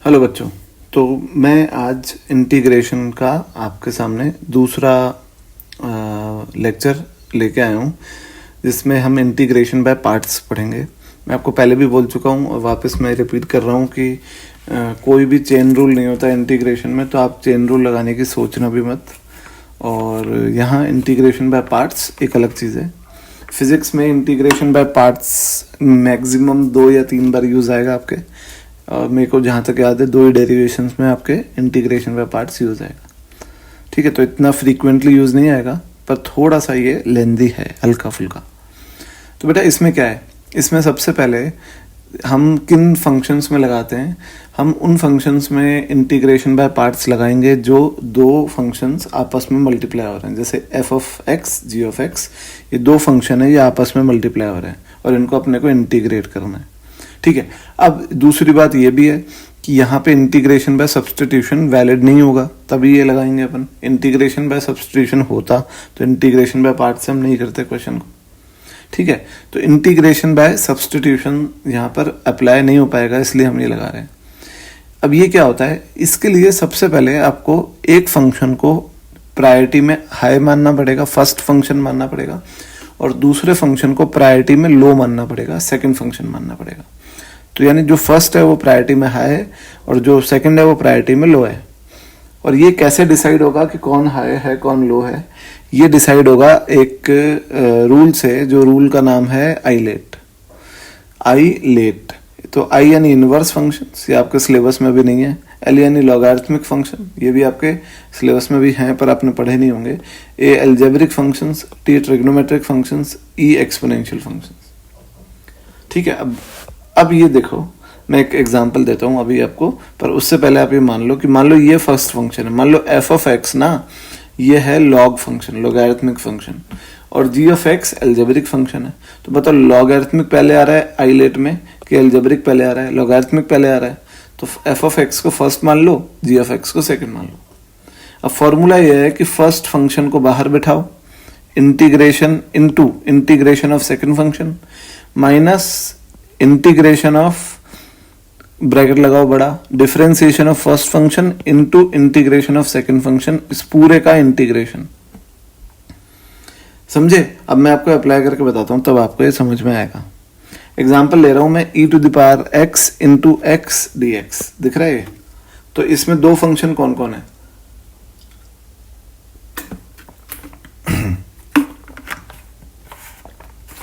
Hello बच्चों। तो मैं आज इंटीग्रेशन का आपके सामने दूसरा लेक्चर लेके आया हूँ, जिसमें हम इंटीग्रेशन बाय पार्ट्स पढ़ेंगे। मैं आपको पहले भी बोल चुका हूँ और वापस मैं रिपीट कर रहा हूँ कि कोई भी चेन रूल नहीं होता इंटीग्रेशन में, तो आप चेन रूल लगाने की सोचना भी मत। और यहाँ इंटीग्रेशन बाय पार्ट्स एक अलग चीज़ है। फिज़िक्स में इंटीग्रेशन बाय पार्ट्स मैक्सिमम 2 या 3 बार यूज़ आएगा आपके, और मेरे को जहाँ तक याद है 2 ही डेरिवेशंस में आपके इंटीग्रेशन बाय पार्ट्स यूज़ आएगा। ठीक है, तो इतना फ्रीक्वेंटली यूज़ नहीं आएगा, पर थोड़ा सा ये लेंदी है, हल्का फुल्का। तो बेटा इसमें क्या है, इसमें सबसे पहले हम किन फंक्शंस में लगाते हैं, हम उन फंक्शंस में इंटीग्रेशन बाय पार्ट्स लगाएंगे जो दो फंक्शंस आपस में मल्टीप्लाई हो रहे हैं। जैसे f of x, g of x, ये 2 फंक्शन है, ये आपस में मल्टीप्लाई हो रहे हैं और इनको अपने को इंटीग्रेट करना है। ठीक है, अब दूसरी बात ये भी है कि यहाँ पे इंटीग्रेशन बाय सब्स्टिट्यूशन वैलिड नहीं होगा, तभी ये लगाएंगे अपन। इंटीग्रेशन बाय सब्स्टिट्यूशन होता तो इंटीग्रेशन बाय पार्ट से हम नहीं करते क्वेश्चन को। ठीक है, तो इंटीग्रेशन बाय सब्स्टिट्यूशन यहाँ पर अप्लाई नहीं हो पाएगा, इसलिए हम ये लगा रहे हैं। अब ये क्या होता है, इसके लिए सबसे पहले आपको एक फंक्शन को प्रायोरिटी में हाई मानना पड़ेगा, फर्स्ट फंक्शन मानना पड़ेगा, और दूसरे फंक्शन को प्रायोरिटी में लो मानना पड़ेगा, सेकंड फंक्शन मानना पड़ेगा। तो यानी जो फर्स्ट है वो प्रायोरिटी में हाई है और जो सेकंड है वो प्रायोरिटी में लो है। और ये कैसे डिसाइड होगा कि कौन हाई है कौन लो है, ये डिसाइड होगा एक रूल से, जो रूल का नाम है आईलेट। आईलेट, तो आई यानी इनवर्स फंक्शन, ये आपके सिलेबस में भी नहीं है। एल यानी लॉगरिथमिक फंक्शन, ये भी आपके सिलेबस में भी हैं पर आपने पढ़े नहीं होंगे। A algebraic functions, T trigonometric functions, E exponential functions. ठीक है, अब ये देखो, मैं एक एग्जांपल देता हूँ अभी आपको, पर उससे पहले आप ये मान लो कि मान लो ये फर्स्ट फंक्शन है, मान लो एफ ऑफ एक्स ना, ये है लॉग फंक्शन, लॉगरिथमिक फंक्शन, और जी ऑफ एक्स एल्जेब्रिक फंक्शन है। तो बताओ लॉगरिथमिक पहले आ रहा है आईलेट में कि एल्जेब्रिक पहले आ रहा है, लॉगरिथमिक पहले आ रहा है। तो एफ ऑफ एक्स को फर्स्ट मान लो, जी ऑफ एक्स को सेकंड मान लो। अब फॉर्मूला ये है कि फर्स्ट फंक्शन को बाहर बैठाओ, integration into integration of second function minus integration of, bracket लगाओ बड़ा, differentiation of first function into integration of second function, इस पूरे का इंटीग्रेशन। समझे? अब मैं आपको अप्लाई करके बताता हूं, तब आपको ये समझ में आएगा। एग्जांपल ले रहा हूं मैं, e to the power x into x d x, दिख रहा है ये? तो इसमें 2 फंक्शन कौन कौन है?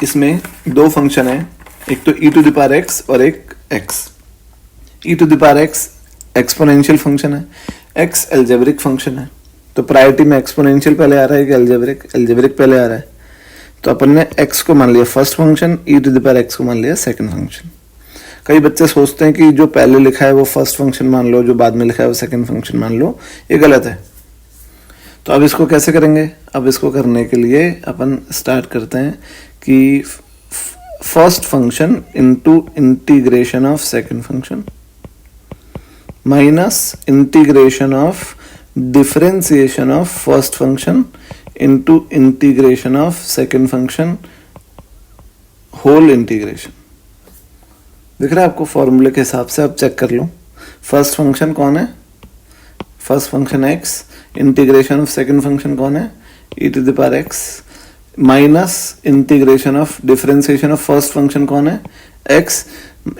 इसमें 2 फंक्शन है, एक तो e to the power x और एक x। e to the power x exponential function है, x एल्जेब्रिक फंक्शन है। तो प्रायोरिटी में एक्सपोनेंशियल पहले आ रहा है कि एल्जेब्रिक? एल्जेब्रिक पहले आ रहा है। तो अपन ने x को मान लिया first function, e to the power x को मान लिया सेकंड फंक्शन। कई बच्चे सोचते हैं कि जो पहले लिखा है वो फर्स्ट फंक्शन मान लो, जो बाद में लिखा है वो सेकंड फंक्शन मान लो, ये गलत है। तो अब इसको कैसे करेंगे? अब इसको करने के लिए अपन स्टार्ट करते हैं कि first function into integration of second function minus integration of differentiation of first function into integration of second function, whole integration. दिख रहा है आपको? फॉर्मूले के हिसाब से आप चेक कर लो। फर्स्ट फंक्शन कौन है? First function x, integration of second function कौन है? e to the power x, minus integration of differentiation of first function कौन है? x,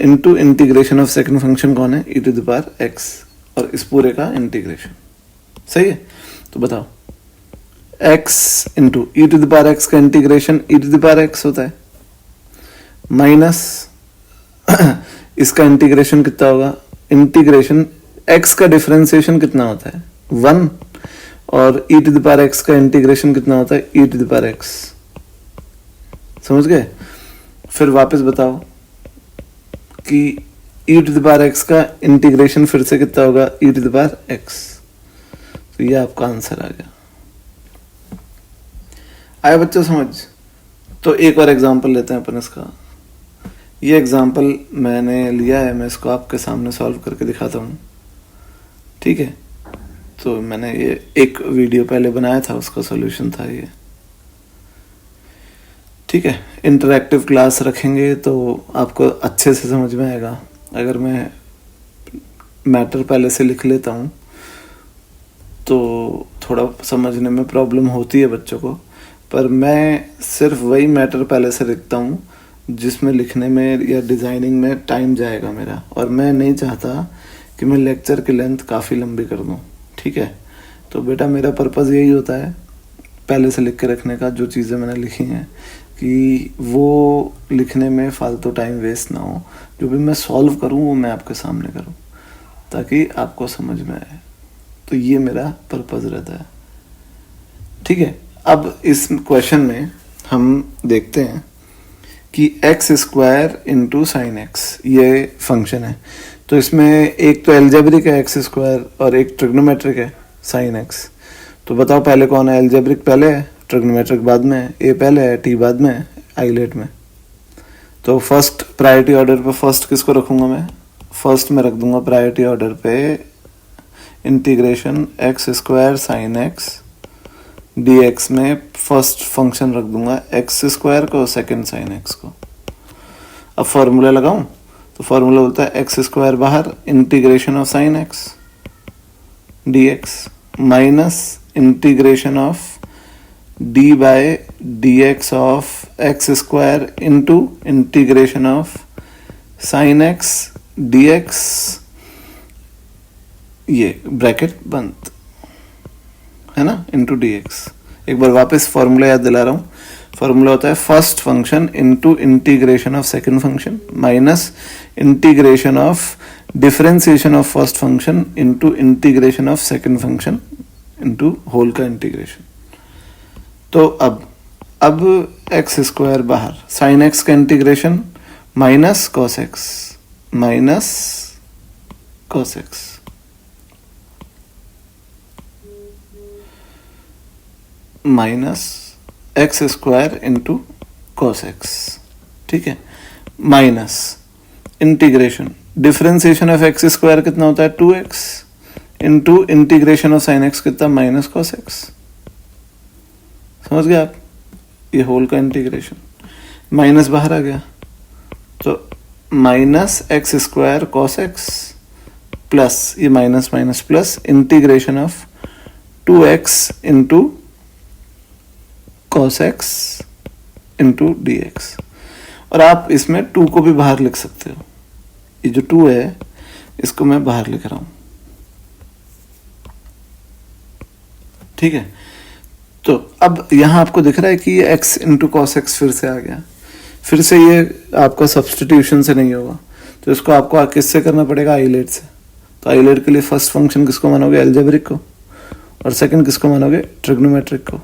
into integration of second function कौन है? e to the power x, और इस पूरे का इंटीग्रेशन। सही है? तो बताओ, x into e to the power x का integration e to the power x होता है, माइनस इसका इंटीग्रेशन कितना होगा? इंटीग्रेशन x का डिफरेंशिएशन कितना होता है? 1, और e to the power x का इंटीग्रेशन कितना होता है? e to the power x। समझ गए? फिर वापस बताओ कि e to the power x का इंटीग्रेशन फिर से कितना होगा? e to the power x। तो ये आपका आंसर आ गया। आया बच्चों समझ? तो एक और एग्जांपल लेते हैं अपन इसका। ये एग्जांपल मैंने लिया है, मैं इसको आपके सामने सॉल्व करके दिखाता हूँ। ठीक है, तो मैंने ये एक वीडियो पहले बनाया था, उसका सॉल्यूशन था ये। ठीक है, इंटरैक्टिव क्लास रखेंगे तो आपको अच्छे से समझ में आएगा। अगर मैं मैटर पहले से लिख लेता हूँ तो थोड़ा समझने में प्रॉब्लम होती है बच्चों को, पर मैं सिर्फ वही मैटर पहले से लिखता हूँ जिसमें लिखने में या डिज़ाइनिंग में टाइम जाएगा मेरा, और मैं नहीं चाहता कि मैं लेक्चर की लेंथ काफ़ी लंबी कर दूँ। ठीक है, तो बेटा मेरा पर्पज़ यही होता है पहले से लिख के रखने का, जो चीज़ें मैंने लिखी हैं कि वो लिखने में फालतू टाइम वेस्ट ना हो, जो भी मैं सॉल्व करूँ वो मैं आपके सामने करूँ ताकि आपको समझ में आए। तो ये मेरा पर्पज़ रहता है। ठीक है, अब इस क्वेश्चन में हम देखते हैं कि x square into sine x ये फंक्शन है। तो इसमें एक तो एल्जेब्रिक है एक्स स्क्वायर और एक ट्रिग्नोमेट्रिक है साइन एक्स। तो बताओ पहले कौन है? एल्जेब्रिक पहले है, ट्रिग्नोमेट्रिक बाद में है, ए पहले है, टी बाद में है आइलेट में। तो फर्स्ट प्रायोरिटी ऑर्डर पे फर्स्ट किसको रखूँगा मैं? फर्स्ट में रख दूंगा प्रायोरिटी ऑर्डर पे integration x square sine x d x में फर्स्ट फंक्शन रख दूंगा एक्स स्क्वायर को, सेकेंड साइन एक्स को। अब फॉर्मूला लगाऊं तो फॉर्मूला बोलता है एक्स स्क्वायर बाहर, integration of sine x d x minus integration of d by d x of x square into integration of sine x d x, ये bracket बंद है ना, इंटू डी एक्स। एक बार वापस फॉर्मूला याद दिला रहा हूँ। फॉर्मूला होता है first function into integration of second function minus integration of differentiation of first function into integration of second function into whole का इंटीग्रेशन। तो अब एक्स स्क्वायर बाहर, साइन एक्स का integration minus cos x minus x square into cos x. ठीक है, minus integration differentiation of x square कितना होता है 2x into integration of sine x कितना माइनस कॉस एक्स। समझ गए आप? ये होल का इंटीग्रेशन, माइनस बाहर आ गया तो minus x square cos x plus ये minus minus plus integration of 2x into cos x into d x. और आप इसमें 2 को भी बाहर लिख सकते हो। ये जो 2 है इसको मैं बाहर लिख रहा हूं। ठीक है, तो अब यहां आपको दिख रहा है कि ये x इंटू कॉस एक्स फिर से आ गया। फिर से ये आपका सब्सटीट्यूशन से नहीं होगा, तो इसको आपको किससे करना पड़ेगा? आइलेट से। तो आइलेट के लिए फर्स्ट फंक्शन किसको मानोगे? एल्जेब्रिक को, और सेकंड किसको मानोगे? ट्रिग्नोमेट्रिक को।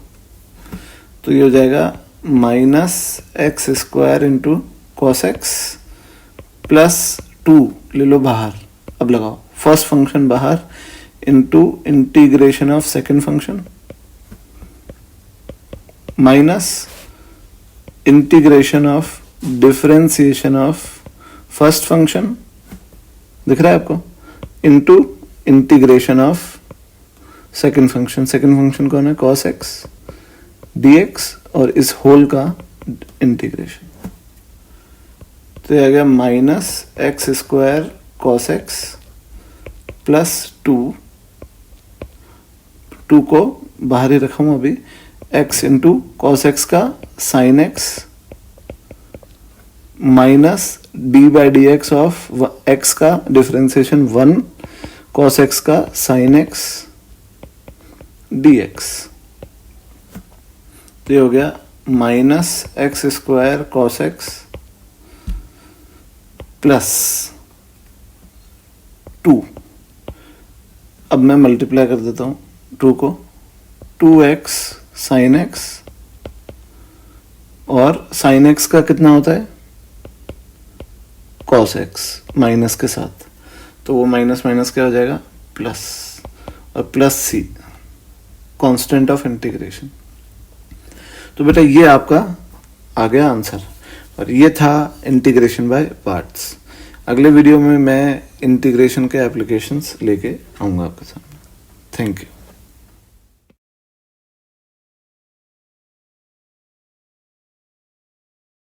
तो ये हो जाएगा minus x square into cos x plus 2 ले लो बाहर। अब लगाओ फर्स्ट फंक्शन बाहर into integration of second function minus integration of differentiation of first function, दिख रहा है आपको, into integration of second function. Second function कौन है? कॉस एक्स डी एक्स, और इस होल का इंटीग्रेशन। तो ये आ गया minus x square cos x plus 2 को बाहर ही रखा हूं अभी, x इंटू कॉस एक्स का sine x minus D by D x of x का डिफरेंशिएशन 1 कॉस एक्स का साइन एक्स डी एक्स। तो ये हो गया minus x square cos x plus 2। अब मैं मल्टीप्लाई कर देता हूं 2 को, 2x साइन एक्स, और साइन एक्स का कितना होता है? कॉस एक्स माइनस के साथ, तो वो माइनस माइनस क्या हो जाएगा? प्लस, और plus C constant of integration. तो बेटा ये आपका आ गया आंसर, और ये था इंटीग्रेशन बाय पार्ट्स। अगले वीडियो में मैं इंटीग्रेशन के एप्लीकेशंस लेके आऊँगा आपके सामने। Thank you.